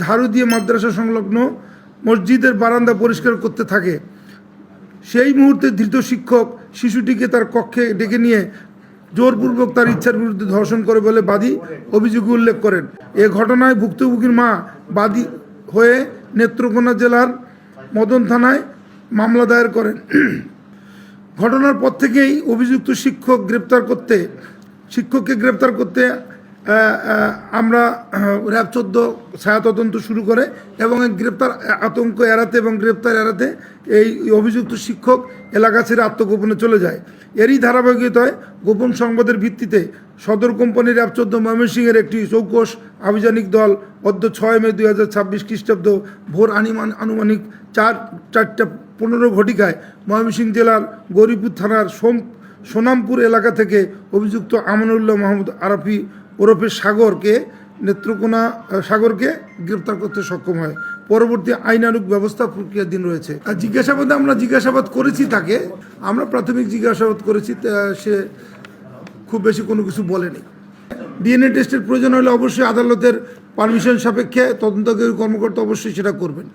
ঝাড়ু দিয়ে মাদ্রাসা সংলগ্ন মসজিদের বারান্দা পরিষ্কার করতে থাকে। সেই মুহূর্তে ধৃত শিক্ষক শিশুটিকে তার কক্ষে ডেকে নিয়ে জোরপূর্বক তার ইচ্ছার বিরুদ্ধে ধর্ষণ করে বলে বাদী অভিযোগে উল্লেখ করেন। এ ঘটনায় ভুক্তভোগীর মা বাদী হয়ে নেত্রকোনা জেলার মদন থানায় মামলা দায়ের করেন। ঘটনার পর থেকেই অভিযুক্ত শিক্ষককে গ্রেপ্তার করতে আমরা র্যাব 14 ছায়া তদন্ত শুরু করে এবং গ্রেপ্তার আতঙ্ক এড়াতে এবং গ্রেপ্তার এড়াতে এই অভিযুক্ত শিক্ষক এলাকা ছেড়ে আত্মগোপনে চলে যায়। এরই ধারাবাহিকতায় গোপন সংবাদের ভিত্তিতে সদর কোম্পানির র্যাব 14 ময়মনসিংহের একটি চৌকস আভিযানিক দল অদ্য 6 মে 2026 খ্রিস্টাব্দ ভোর আনুমানিক 4:15 ঘটিকায় ময়মনসিংহ জেলার গৌরীপুর থানার সোনামপুর এলাকা থেকে অভিযুক্ত আমানুল্লাহ মাহমুদ আরাফি ওরফে সাগরকে গ্রেপ্তার করতে সক্ষম হয়। পরবর্তী আইনানুগ ব্যবস্থা প্রক্রিয়াধীন রয়েছে। আর আমরা জিজ্ঞাসাবাদ করেছি তাকে, আমরা প্রাথমিক জিজ্ঞাসাবাদ করেছি, সে খুব বেশি কোনো কিছু বলেনি। ডিএনএ টেস্টের প্রয়োজন হলে অবশ্যই আদালতের পারমিশন সাপেক্ষে তদন্তকারী কর্মকর্তা অবশ্যই সেটা করবেন।